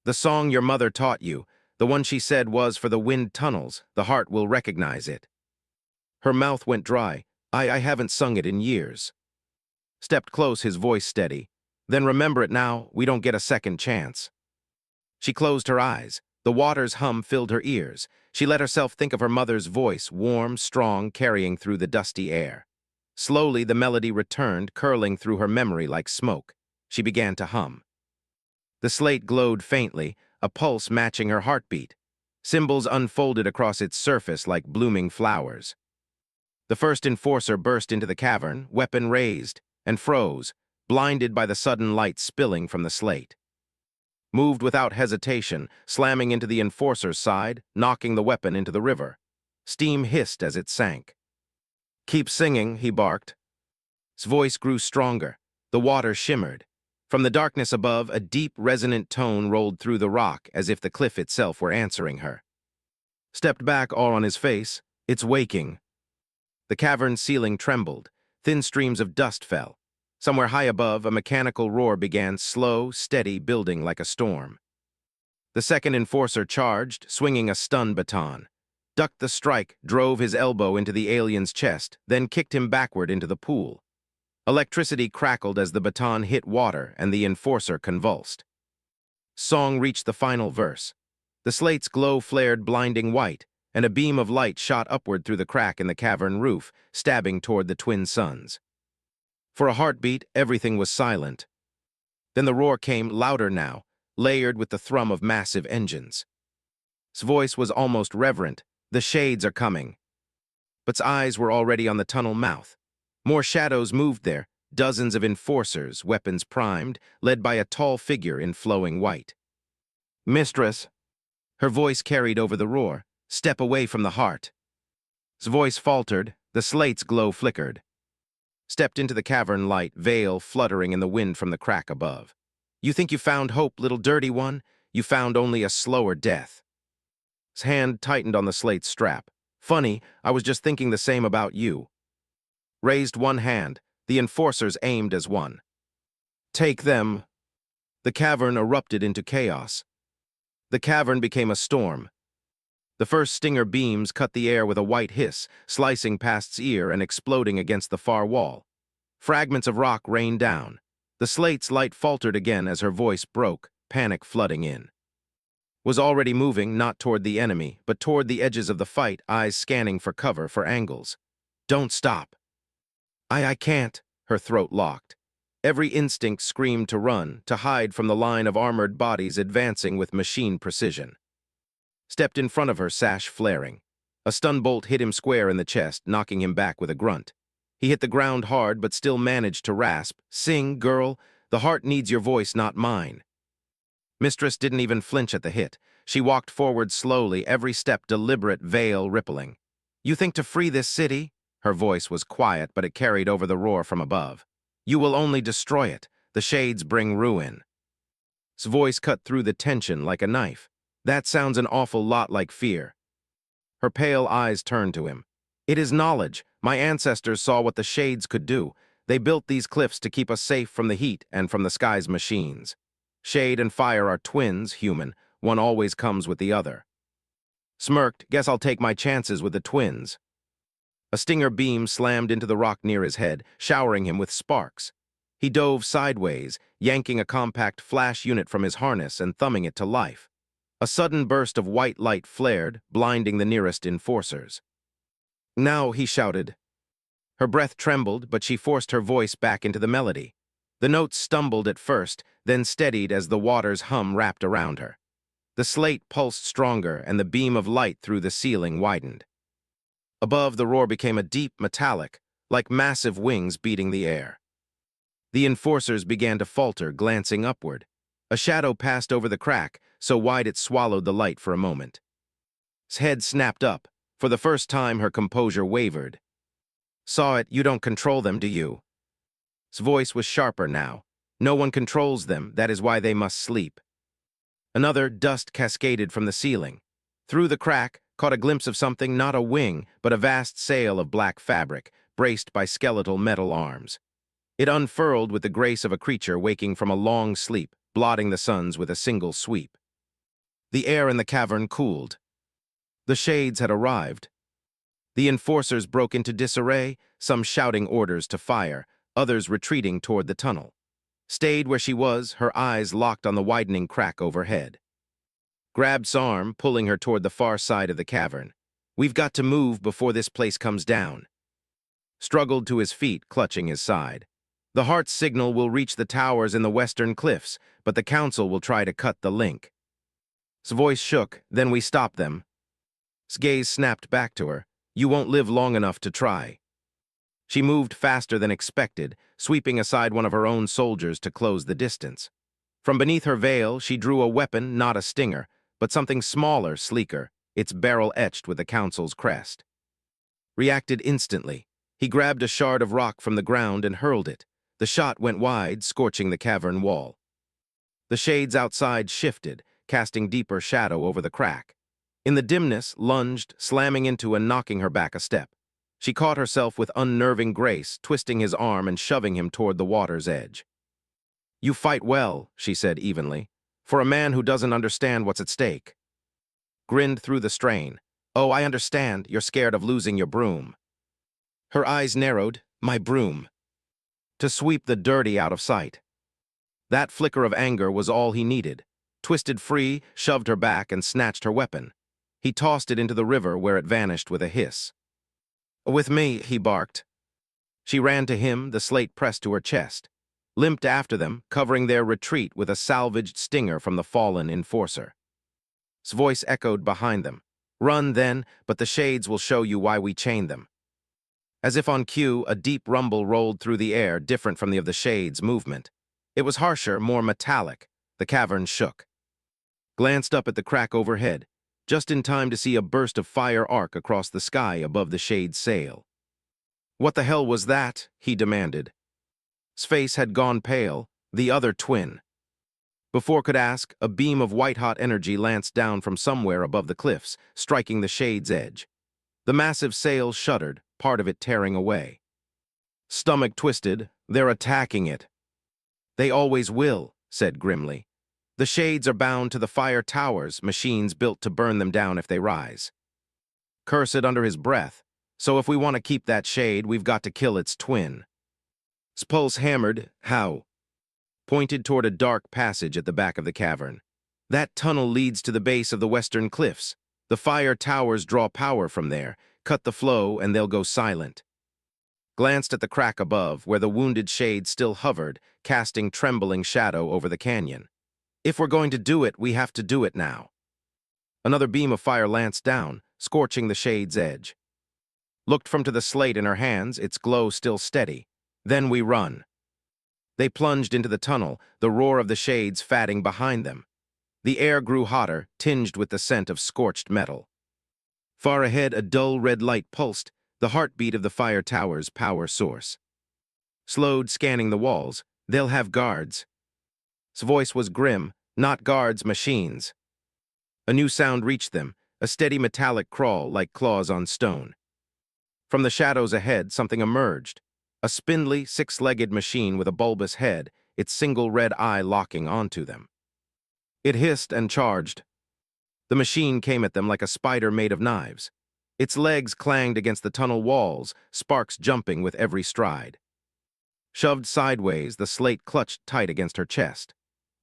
The song your mother taught you, the one she said was for the wind tunnels, the heart will recognize it. Her mouth went dry. I haven't sung it in years. Stepped close, his voice steady. Then remember it now, we don't get a second chance. She closed her eyes. The water's hum filled her ears. She let herself think of her mother's voice, warm, strong, carrying through the dusty air. Slowly the melody returned, curling through her memory like smoke. She began to hum. The slate glowed faintly, a pulse matching her heartbeat. Symbols unfolded across its surface like blooming flowers. The first enforcer burst into the cavern, weapon raised, and froze, blinded by the sudden light spilling from the slate. Moved without hesitation, slamming into the enforcer's side, knocking the weapon into the river. Steam hissed as it sank. Keep singing, he barked. His voice grew stronger. The water shimmered. From the darkness above, a deep, resonant tone rolled through the rock as if the cliff itself were answering her. Stepped back, all on his face. It's waking. The cavern ceiling trembled. Thin streams of dust fell. Somewhere high above, a mechanical roar began, slow, steady, building like a storm. The second enforcer charged, swinging a stun baton. Ducked the strike, drove his elbow into the alien's chest, then kicked him backward into the pool. Electricity crackled as the baton hit water and the enforcer convulsed. Song reached the final verse. The slate's glow flared blinding white, and a beam of light shot upward through the crack in the cavern roof, stabbing toward the twin suns. For a heartbeat, everything was silent. Then the roar came, louder now, layered with the thrum of massive engines. His voice was almost reverent. The shades are coming. But's eyes were already on the tunnel mouth. More shadows moved there, dozens of enforcers, weapons primed, led by a tall figure in flowing white. Mistress. Her voice carried over the roar. Step away from the heart. His voice faltered, the slate's glow flickered. Stepped into the cavern light, veil fluttering in the wind from the crack above. You think you found hope, little dirty one? You found only a slower death. His hand tightened on the slate's strap. Funny, I was just thinking the same about you. Raised one hand, the enforcers aimed as one. Take them. The cavern erupted into chaos. The cavern became a storm. The first stinger beams cut the air with a white hiss, slicing past's ear and exploding against the far wall. Fragments of rock rained down. The slate's light faltered again as her voice broke, panic flooding in. Was already moving, not toward the enemy, but toward the edges of the fight, eyes scanning for cover, for angles. Don't stop. I can't, her throat locked. Every instinct screamed to run, to hide from the line of armored bodies advancing with machine precision. Stepped in front of her, sash flaring. A stun bolt hit him square in the chest, knocking him back with a grunt. He hit the ground hard, but still managed to rasp. Sing, girl. The heart needs your voice, not mine. Mistress didn't even flinch at the hit. She walked forward slowly, every step deliberate, veil rippling. You think to free this city? Her voice was quiet, but it carried over the roar from above. You will only destroy it. The shades bring ruin. His voice cut through the tension like a knife. That sounds an awful lot like fear. Her pale eyes turned to him. It is knowledge. My ancestors saw what the shades could do. They built these cliffs to keep us safe from the heat and from the sky's machines. Shade and fire are twins, human. One always comes with the other. Smirked, guess I'll take my chances with the twins. A stinger beam slammed into the rock near his head, showering him with sparks. He dove sideways, yanking a compact flash unit from his harness and thumbing it to life. A sudden burst of white light flared, blinding the nearest enforcers. "Now," he shouted. Her breath trembled, but she forced her voice back into the melody. The notes stumbled at first, then steadied as the water's hum wrapped around her. The slate pulsed stronger, and the beam of light through the ceiling widened. Above, the roar became a deep metallic, like massive wings beating the air. The enforcers began to falter, glancing upward. A shadow passed over the crack, so wide it swallowed the light for a moment. His head snapped up. For the first time, her composure wavered. "Saw it, you don't control them, do you?" His voice was sharper now. "No one controls them, that is why they must sleep." Another dust cascaded from the ceiling. Through the crack, caught a glimpse of something, not a wing, but a vast sail of black fabric, braced by skeletal metal arms. It unfurled with the grace of a creature waking from a long sleep, blotting the suns with a single sweep. The air in the cavern cooled. The shades had arrived. The enforcers broke into disarray, some shouting orders to fire, others retreating toward the tunnel. Stayed where she was, her eyes locked on the widening crack overhead. Grabbed S's arm, pulling her toward the far side of the cavern. "We've got to move before this place comes down." Struggled to his feet, clutching his side. "The heart's signal will reach the towers in the western cliffs, but the council will try to cut the link." His voice shook, "Then we stop them." His gaze snapped back to her. "You won't live long enough to try." She moved faster than expected, sweeping aside one of her own soldiers to close the distance. From beneath her veil, she drew a weapon, not a stinger, but something smaller, sleeker, its barrel etched with the council's crest. Reacted instantly. He grabbed a shard of rock from the ground and hurled it. The shot went wide, scorching the cavern wall. The shades outside shifted, casting deeper shadow over the crack. In the dimness, lunged, slamming into and knocking her back a step. She caught herself with unnerving grace, twisting his arm and shoving him toward the water's edge. "You fight well," she said evenly, "for a man who doesn't understand what's at stake." Grinned through the strain. "Oh, I understand, you're scared of losing your broom." Her eyes narrowed. "My broom." To sweep the dirty out of sight. That flicker of anger was all he needed. Twisted free, shoved her back, and snatched her weapon. He tossed it into the river, where it vanished with a hiss. "With me," he barked. She ran to him, the slate pressed to her chest. Limped after them, covering their retreat with a salvaged stinger from the fallen enforcer. His voice echoed behind them. "Run, then, but the shades will show you why we chained them." As if on cue, a deep rumble rolled through the air, different from the of the shades' movement. It was harsher, more metallic. The cavern shook. Glanced up at the crack overhead, just in time to see a burst of fire arc across the sky above the shade's sail. "What the hell was that?" he demanded. His face had gone pale, the other twin. Before could ask, a beam of white-hot energy lanced down from somewhere above the cliffs, striking the shade's edge. The massive sail shuddered, part of it tearing away. Stomach twisted. "They're attacking it." "They always will," said grimly. "The shades are bound to the fire towers, machines built to burn them down if they rise." Cursed under his breath. "So if we want to keep that shade, we've got to kill its twin." His pulse hammered. "How?" Pointed toward a dark passage at the back of the cavern. "That tunnel leads to the base of the western cliffs. The fire towers draw power from there, cut the flow, and they'll go silent." Glanced at the crack above, where the wounded shade still hovered, casting trembling shadow over the canyon. "If we're going to do it, we have to do it now." Another beam of fire lanced down, scorching the shade's edge. Looked from to the slate in her hands, its glow still steady. "Then we run." They plunged into the tunnel, the roar of the shades fatting behind them. The air grew hotter, tinged with the scent of scorched metal. Far ahead, a dull red light pulsed, the heartbeat of the fire tower's power source. Slowed, scanning the walls. "They'll have guards." His voice was grim. "Not guards, machines." A new sound reached them, a steady metallic crawl like claws on stone. From the shadows ahead, something emerged. A spindly, six-legged machine with a bulbous head, its single red eye locking onto them. It hissed and charged. The machine came at them like a spider made of knives. Its legs clanged against the tunnel walls, sparks jumping with every stride. Shoved sideways, the slate clutched tight against her chest.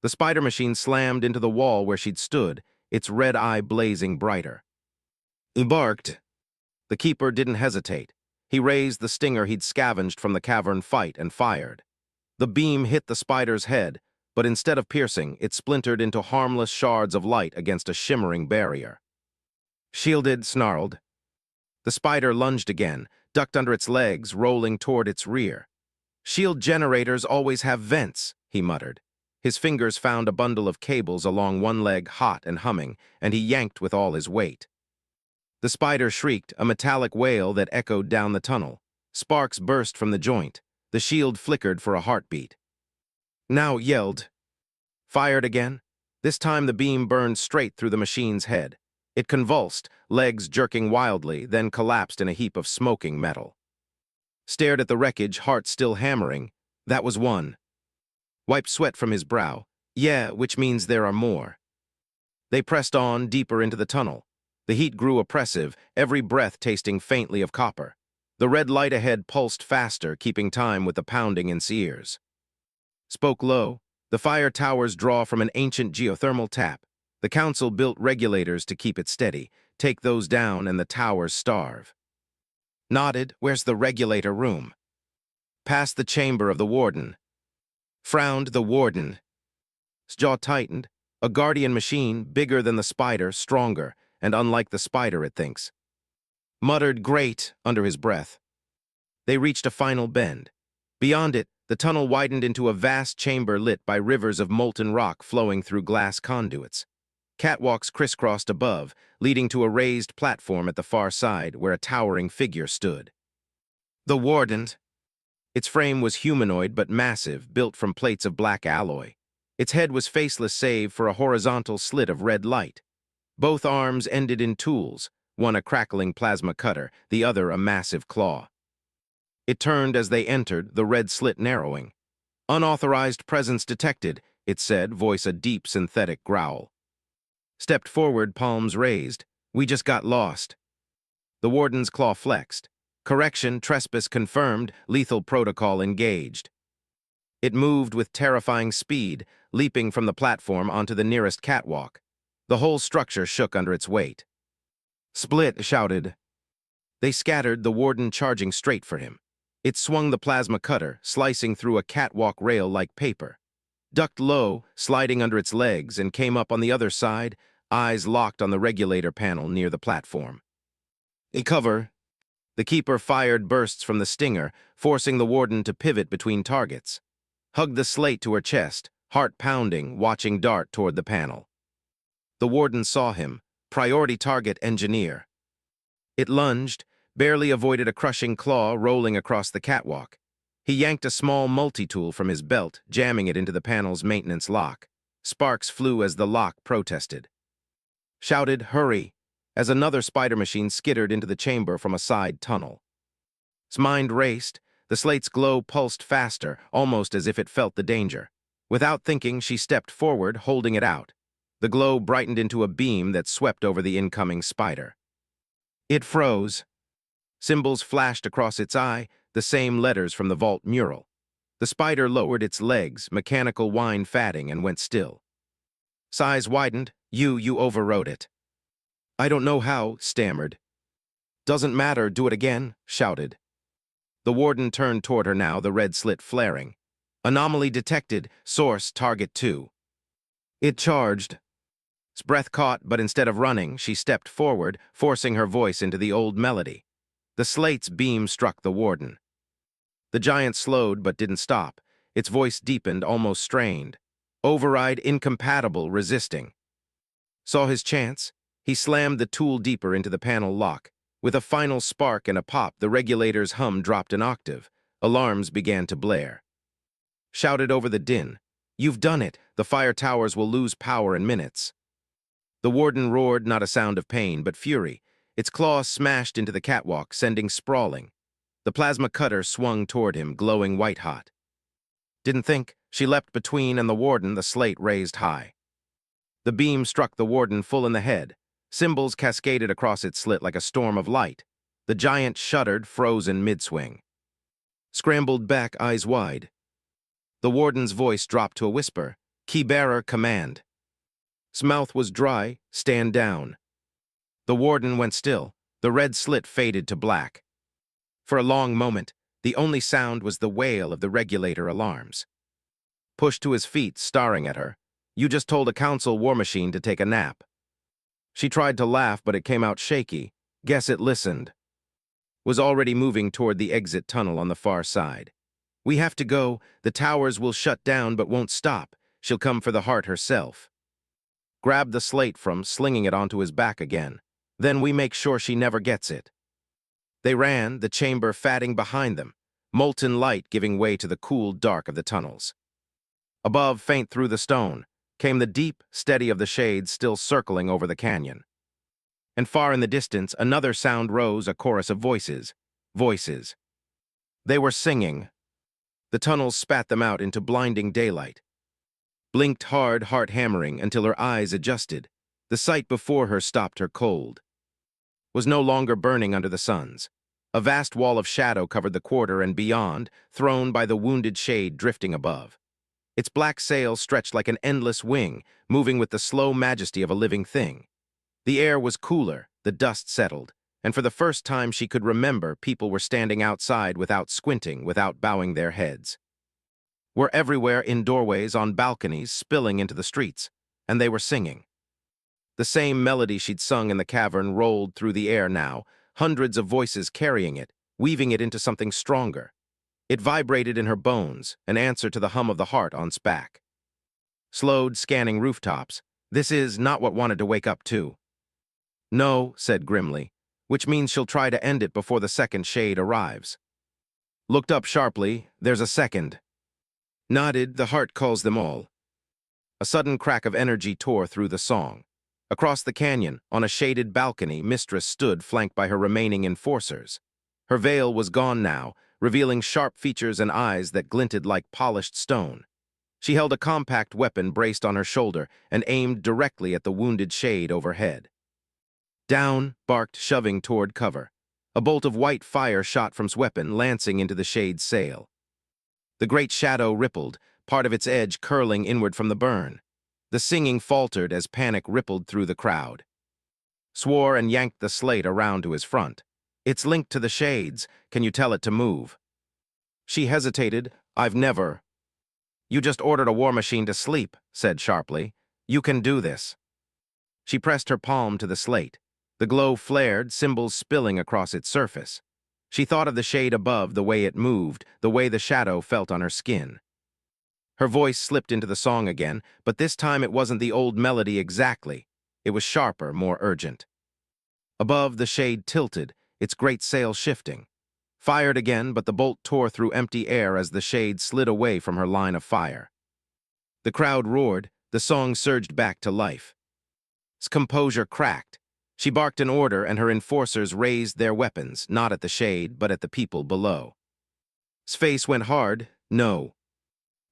The spider machine slammed into the wall where she'd stood, its red eye blazing brighter. He barked. The keeper didn't hesitate. He raised the stinger he'd scavenged from the cavern fight and fired. The beam hit the spider's head, but instead of piercing, it splintered into harmless shards of light against a shimmering barrier. Shielded snarled. The spider lunged again, ducked under its legs, rolling toward its rear. Shield generators always have vents, he muttered. His fingers found a bundle of cables along one leg, hot and humming, and he yanked with all his weight. The spider shrieked, a metallic wail that echoed down the tunnel. Sparks burst from the joint. The shield flickered for a heartbeat. Now yelled. Fired again. This time the beam burned straight through the machine's head. It convulsed, legs jerking wildly, then collapsed in a heap of smoking metal. Stared at the wreckage, heart still hammering. That was one. Wiped sweat from his brow. Yeah, which means there are more. They pressed on, deeper into the tunnel. The heat grew oppressive, every breath tasting faintly of copper. The red light ahead pulsed faster, keeping time with the pounding in its ears. Spoke low. The fire towers draw from an ancient geothermal tap. The council built regulators to keep it steady. Take those down and the towers starve. Nodded. Where's the regulator room? Past the chamber of the warden. Frowned the warden. His jaw tightened. A guardian machine, bigger than the spider, stronger, and unlike the spider, it thinks. Muttered great under his breath. They reached a final bend. Beyond it, the tunnel widened into a vast chamber lit by rivers of molten rock flowing through glass conduits. Catwalks crisscrossed above, leading to a raised platform at the far side where a towering figure stood. The warden. Its frame was humanoid but massive, built from plates of black alloy. Its head was faceless save for a horizontal slit of red light. Both arms ended in tools, one a crackling plasma cutter, the other a massive claw. It turned as they entered, the red slit narrowing. Unauthorized presence detected, it said, voice a deep synthetic growl. Stepped forward, palms raised. We just got lost. The warden's claw flexed. Correction, trespass confirmed, lethal protocol engaged. It moved with terrifying speed, leaping from the platform onto the nearest catwalk. The whole structure shook under its weight. Split, shouted. They scattered, the warden charging straight for him. It swung the plasma cutter, slicing through a catwalk rail like paper. Ducked low, sliding under its legs, and came up on the other side, eyes locked on the regulator panel near the platform. Cover. The keeper fired bursts from the stinger, forcing the warden to pivot between targets. Hugged the slate to her chest, heart pounding, watching dart toward the panel. The warden saw him, priority target engineer. It lunged, barely avoided a crushing claw rolling across the catwalk. He yanked a small multi-tool from his belt, jamming it into the panel's maintenance lock. Sparks flew as the lock protested. Shouted, hurry, as another spider machine skittered into the chamber from a side tunnel. His mind raced. The slate's glow pulsed faster, almost as if it felt the danger. Without thinking, she stepped forward, holding it out. The glow brightened into a beam that swept over the incoming spider. It froze. Symbols flashed across its eye, the same letters from the vault mural. The spider lowered its legs, mechanical whine fatting, and went still. Size widened. You overrode it. I don't know how, stammered. Doesn't matter, do it again, shouted. The warden turned toward her now, the red slit flaring. Anomaly detected, source target 2. It charged. Its breath caught, but instead of running, she stepped forward, forcing her voice into the old melody. The slate's beam struck the warden. The giant slowed but didn't stop. Its voice deepened, almost strained. Override incompatible, resisting. Saw his chance. He slammed the tool deeper into the panel lock. With a final spark and a pop, the regulator's hum dropped an octave. Alarms began to blare. Shouted over the din. You've done it. The fire towers will lose power in minutes. The warden roared, not a sound of pain, but fury. Its claws smashed into the catwalk, sending sprawling. The plasma cutter swung toward him, glowing white-hot. Didn't think. She leapt between and the warden, the slate raised high. The beam struck the warden full in the head. Symbols cascaded across its slit like a storm of light. The giant shuddered, frozen mid-swing. Scrambled back, eyes wide. The warden's voice dropped to a whisper. Key-bearer, command. His mouth was dry. Stand down. The warden went still. The red slit faded to black. For a long moment, the only sound was the wail of the regulator alarms. Pushed to his feet, staring at her. You just told a council war machine to take a nap. She tried to laugh, but it came out shaky. Guess it listened. Was already moving toward the exit tunnel on the far side. We have to go. The towers will shut down but won't stop. She'll come for the heart herself. Grabbed the slate from, slinging it onto his back again. Then we make sure she never gets it. They ran, the chamber fatting behind them, molten light giving way to the cool dark of the tunnels. Above, faint through the stone, came the deep, steady of the shades still circling over the canyon. And far in the distance, another sound rose, a chorus of voices. Voices. They were singing. The tunnels spat them out into blinding daylight. Blinked hard, heart hammering, until her eyes adjusted. The sight before her stopped her cold. Was no longer burning under the suns. A vast wall of shadow covered the quarter and beyond, thrown by the wounded shade drifting above. Its black sail stretched like an endless wing, moving with the slow majesty of a living thing. The air was cooler, the dust settled, and for the first time she could remember, people were standing outside without squinting, without bowing their heads. Were everywhere in doorways, on balconies, spilling into the streets, and they were singing. The same melody she'd sung in the cavern rolled through the air now, hundreds of voices carrying it, weaving it into something stronger. It vibrated in her bones, an answer to the hum of the heart on SPAC. Slowed, scanning rooftops. This is not what wanted to wake up to. No, said grimly, which means she'll try to end it before the second shade arrives. Looked up sharply. There's a second. Nodded. The heart calls them all. A sudden crack of energy tore through the song. Across the canyon, on a shaded balcony, Mistress stood flanked by her remaining enforcers. Her veil was gone now, revealing sharp features and eyes that glinted like polished stone. She held a compact weapon braced on her shoulder and aimed directly at the wounded shade overhead. Down, barked, shoving toward cover. A bolt of white fire shot from its weapon, lancing into the shade's sail. The great shadow rippled, part of its edge curling inward from the burn. The singing faltered as panic rippled through the crowd. Swore and yanked the slate around to his front. It's linked to the shades. Can you tell it to move? She hesitated. I've never. You just ordered a war machine to sleep, said sharply. You can do this. She pressed her palm to the slate. The glow flared, symbols spilling across its surface. She thought of the shade above, the way it moved, the way the shadow felt on her skin. Her voice slipped into the song again, but this time it wasn't the old melody exactly. It was sharper, more urgent. Above, the shade tilted, its great sail shifting. Fired again, but the bolt tore through empty air as the shade slid away from her line of fire. The crowd roared, the song surged back to life. Its composure cracked. She barked an order, and her enforcers raised their weapons, not at the shade, but at the people below. His face went hard. No.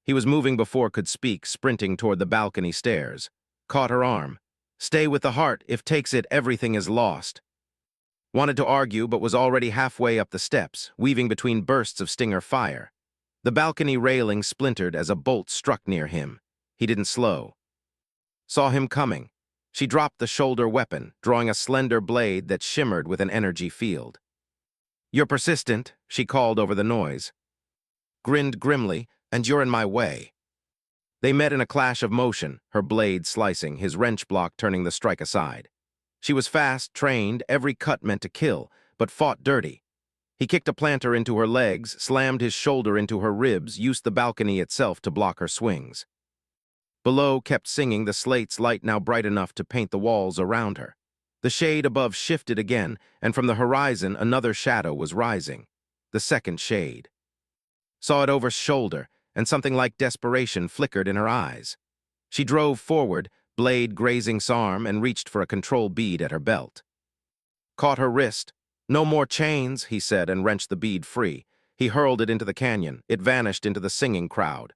He was moving before could speak, sprinting toward the balcony stairs. Caught her arm. Stay with the heart. If takes it, everything is lost. Wanted to argue, but was already halfway up the steps, weaving between bursts of stinger fire. The balcony railing splintered as a bolt struck near him. He didn't slow. Saw him coming. She dropped the shoulder weapon, drawing a slender blade that shimmered with an energy field. You're persistent, she called over the noise. Grinned grimly, and you're in my way. They met in a clash of motion, her blade slicing, his wrench block turning the strike aside. She was fast, trained, every cut meant to kill, but fought dirty. He kicked a planter into her legs, slammed his shoulder into her ribs, used the balcony itself to block her swings. Below kept singing, the slate's light now bright enough to paint the walls around her. The shade above shifted again, and from the horizon another shadow was rising. The second shade. Saw it over his shoulder, and something like desperation flickered in her eyes. She drove forward, blade grazing his arm, and reached for a control bead at her belt. Caught her wrist. No more chains, he said, and wrenched the bead free. He hurled it into the canyon. It vanished into the singing crowd.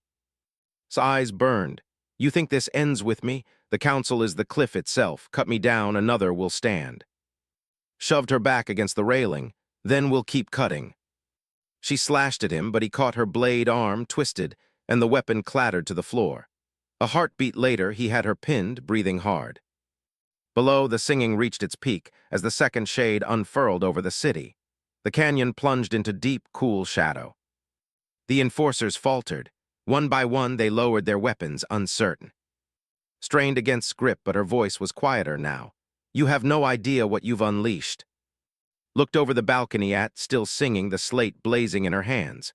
His eyes burned. You think this ends with me? The council is the cliff itself. Cut me down, another will stand. Shoved her back against the railing. Then we'll keep cutting. She slashed at him, but he caught her blade arm, twisted, and the weapon clattered to the floor. A heartbeat later, he had her pinned, breathing hard. Below, the singing reached its peak as the second shade unfurled over the city. The canyon plunged into deep, cool shadow. The enforcers faltered. One by one, they lowered their weapons, uncertain. Strained against grip, but her voice was quieter now. You have no idea what you've unleashed. Looked over the balcony at, still singing, the slate blazing in her hands.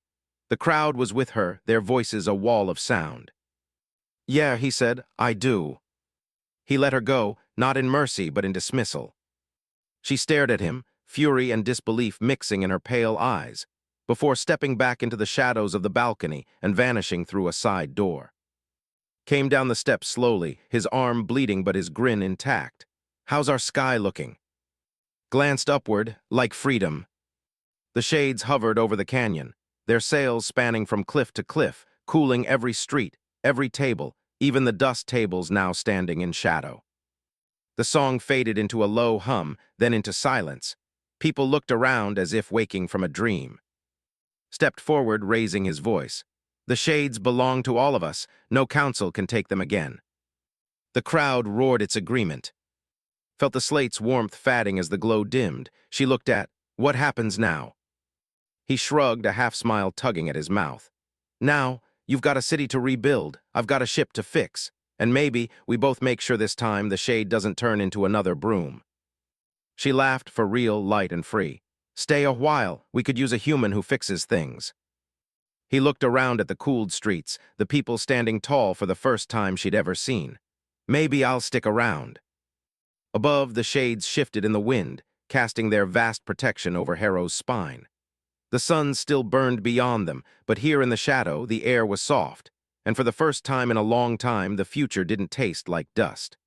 The crowd was with her, their voices a wall of sound. Yeah, he said, I do. He let her go, not in mercy, but in dismissal. She stared at him, fury and disbelief mixing in her pale eyes, before stepping back into the shadows of the balcony and vanishing through a side door. Came down the steps slowly, his arm bleeding but his grin intact. How's our sky looking? Glanced upward, like freedom. The shades hovered over the canyon, their sails spanning from cliff to cliff, cooling every street, every table, even the dust tables now standing in shadow. The song faded into a low hum, then into silence. People looked around as if waking from a dream. Stepped forward, raising his voice. The shades belong to all of us. No council can take them again. The crowd roared its agreement. Felt the slate's warmth fading as the glow dimmed. She looked at, what happens now? He shrugged, a half-smile tugging at his mouth. Now, you've got a city to rebuild. I've got a ship to fix. And maybe we both make sure this time the shade doesn't turn into another broom. She laughed, for real, light and free. Stay a while. We could use a human who fixes things. He looked around at the cooled streets, the people standing tall for the first time she'd ever seen. Maybe I'll stick around. Above, the shades shifted in the wind, casting their vast protection over Harrow's spine. The sun still burned beyond them, but here in the shadow, the air was soft, and for the first time in a long time, the future didn't taste like dust.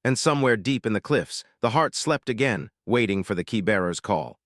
And somewhere deep in the cliffs, the heart slept again, waiting for the key-bearer's call.